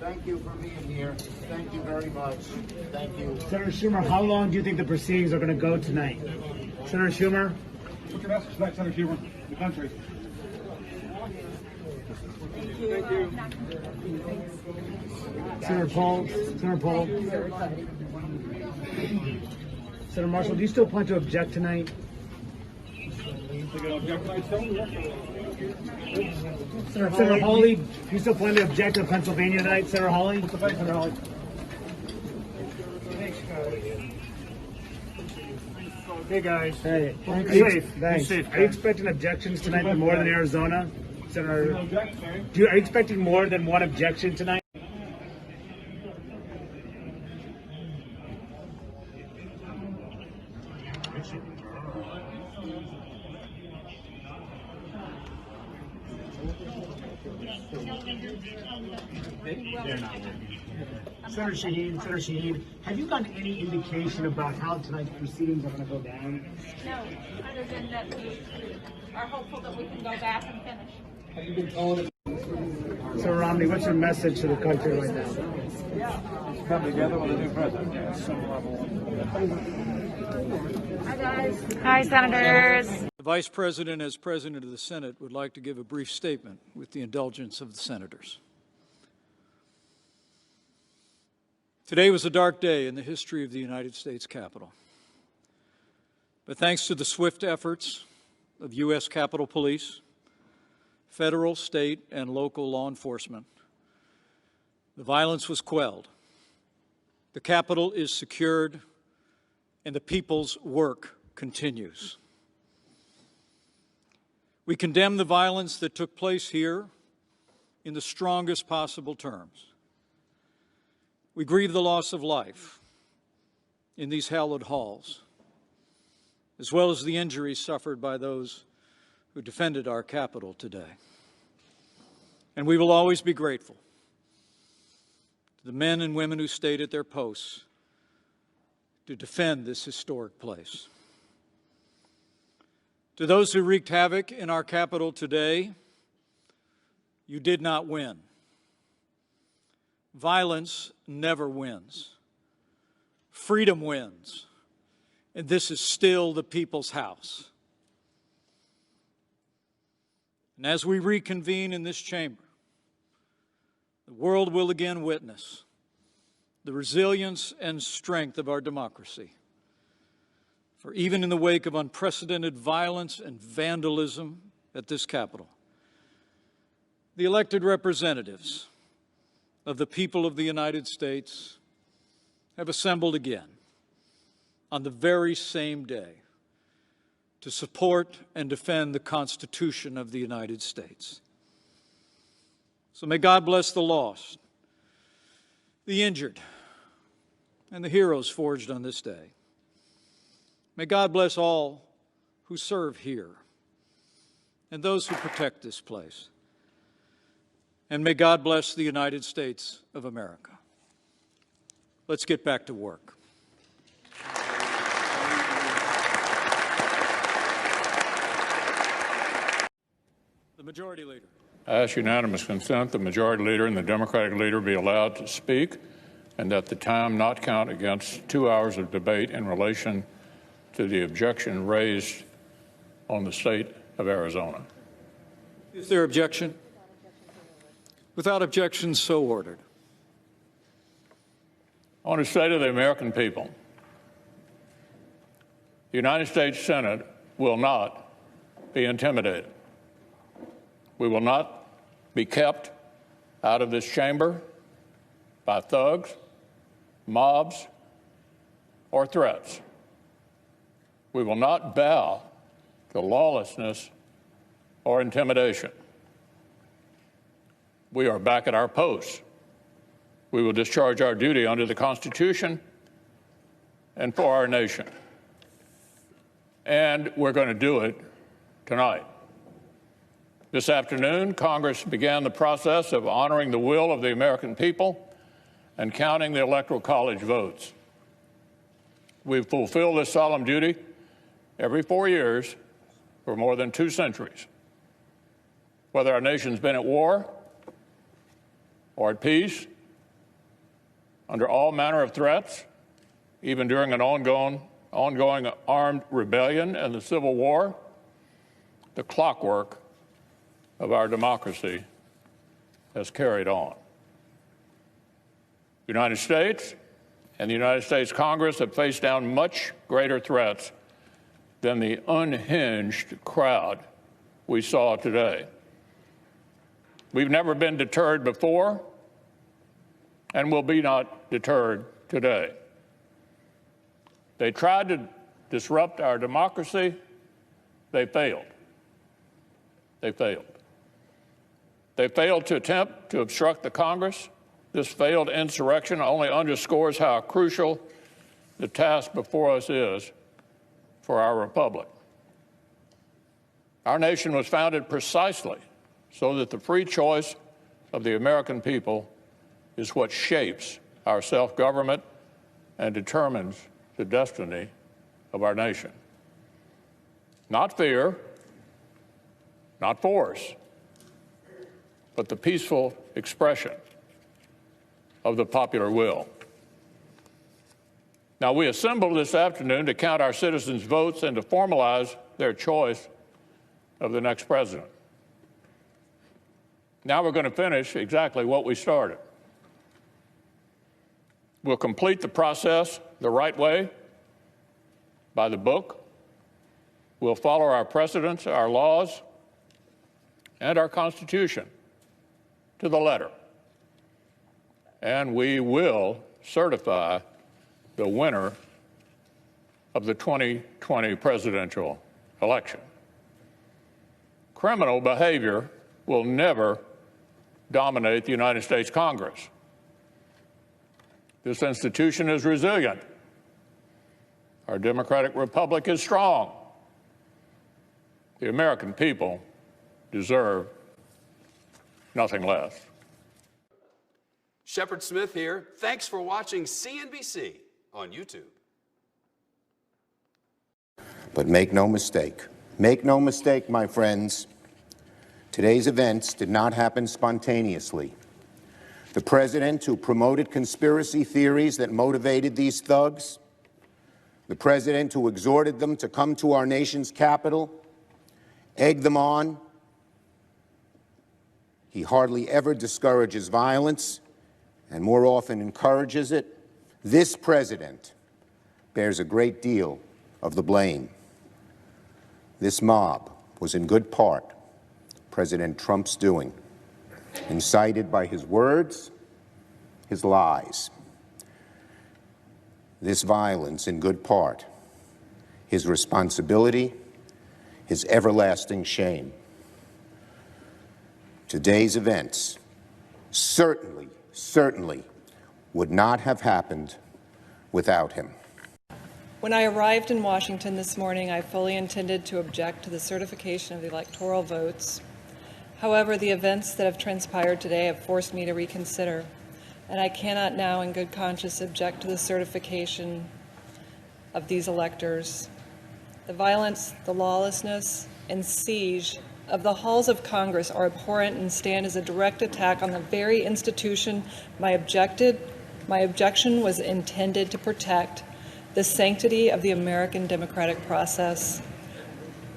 Thank you for being here. Thank you very much. Thank you. Senator Schumer, how long do you think the proceedings are going to go tonight? Senator Schumer? What's your message tonight, Senator Schumer, the country? Thank you. Senator Paul? Senator Paul? Senator Marshall, do you still plan to object tonight? Senator Hawley, do you still plan to object to Pennsylvania tonight, Senator Hawley? Senator Hawley. Hey guys. Hey, Be safe. Thanks. Be safe, Are you expecting objections tonight more than Arizona? Senator, are you expecting more than one objection tonight? Senator Shaheen, have you gotten any indication about how tonight's proceedings are going to go down? No, other than that we are hopeful that we can go back and finish. Have you been told? So Romney, what's your message to the country right now? Come together with a new president. Hi guys. Hi, Senators. The Vice President, as President of the Senate, would like to give a brief statement with the indulgence of the Senators. Today was a dark day in the history of the United States Capitol. But thanks to the swift efforts of U.S. Capitol Police, federal, state, and local law enforcement, the violence was quelled. The Capitol is secured, and the people's work continues. We condemn the violence that took place here in the strongest possible terms. We grieve the loss of life in these hallowed halls, as well as the injuries suffered by those who defended our Capitol today. And we will always be grateful to the men and women who stayed at their posts to defend this historic place. To those who wreaked havoc in our Capitol today, you did not win. Violence never wins. Freedom wins. And this is still the people's house. And as we reconvene in this chamber, the world will again witness the resilience and strength of our democracy. For even in the wake of unprecedented violence and vandalism at this Capitol, the elected representatives of the people of the United States have assembled again on the very same day to support and defend the Constitution of the United States. So may God bless the lost, the injured, and the heroes forged on this day. May God bless all who serve here and those who protect this place. And may God bless the United States of America. Let's get back to work. The Majority Leader. I ask unanimous consent the Majority Leader and the Democratic Leader be allowed to speak, and that the time not count against 2 hours of debate in relation to the objection raised on the state of Arizona. Is there objection? Without objection, so ordered. I want to say to the American people, the United States Senate will not be intimidated. We will not be kept out of this chamber by thugs, mobs, or threats. We will not bow to lawlessness or intimidation. We are back at our posts. We will discharge our duty under the Constitution and for our nation. And we're going to do it tonight. This afternoon, Congress began the process of honoring the will of the American people and counting the Electoral College votes. We've fulfilled this solemn duty every 4 years for more than 2 centuries. Whether our nation's been at war or at peace under all manner of threats, even during an ongoing armed rebellion and the Civil War, the clockwork of our democracy has carried on. The United States and the United States Congress have faced down much greater threats than the unhinged crowd we saw today. We've never been deterred before and will be not deterred today. They tried to disrupt our democracy. They failed. They failed. They failed to attempt to obstruct the Congress. This failed insurrection only underscores how crucial the task before us is for our republic. Our nation was founded precisely so that the free choice of the American people is what shapes our self-government and determines the destiny of our nation. Not fear, not force, but the peaceful expression of the popular will. Now, we assembled this afternoon to count our citizens' votes and to formalize their choice of the next president. Now we're going to finish exactly what we started. We'll complete the process the right way, by the book. We'll follow our precedents, our laws, and our Constitution to the letter. And we will certify the winner of the 2020 presidential election. Criminal behavior will never dominate the United States Congress. This institution is resilient. Our democratic republic is strong. The American people deserve nothing less. Shepard Smith here. Thanks for watching CNBC on YouTube. But make no mistake, my friends, today's events did not happen spontaneously. The president who promoted conspiracy theories that motivated these thugs, the president who exhorted them to come to our nation's capital, egged them on, he hardly ever discourages violence and more often encourages it. This president bears a great deal of the blame. This mob was in good part President Trump's doing, incited by his words, his lies. This violence, in good part, his responsibility, his everlasting shame. Today's events certainly would not have happened without him. When I arrived in Washington this morning, I fully intended to object to the certification of the electoral votes. However, the events that have transpired today have forced me to reconsider, and I cannot now in good conscience object to the certification of these electors. The violence, the lawlessness, and siege of the halls of Congress are abhorrent and stand as a direct attack on the very institution my objection was intended to protect, the sanctity of the American democratic process.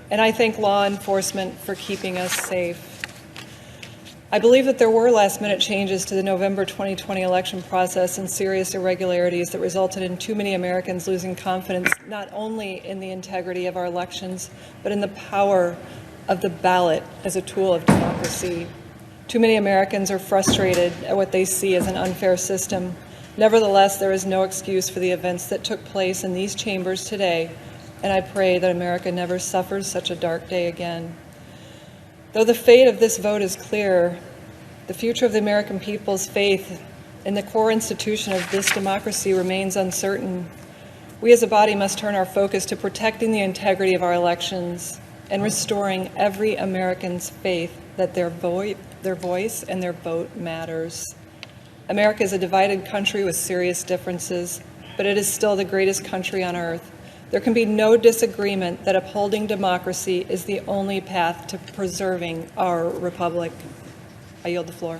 And I thank law enforcement for keeping us safe. I believe that there were last-minute changes to the November 2020 election process and serious irregularities that resulted in too many Americans losing confidence not only in the integrity of our elections, but in the power of the ballot as a tool of democracy. Too many Americans are frustrated at what they see as an unfair system. Nevertheless, there is no excuse for the events that took place in these chambers today, and I pray that America never suffers such a dark day again. Though the fate of this vote is clear, the future of the American people's faith in the core institution of this democracy remains uncertain. We as a body must turn our focus to protecting the integrity of our elections and restoring every American's faith that their voice and their vote matters. America is a divided country with serious differences, but it is still the greatest country on earth. There can be no disagreement that upholding democracy is the only path to preserving our republic. I yield the floor.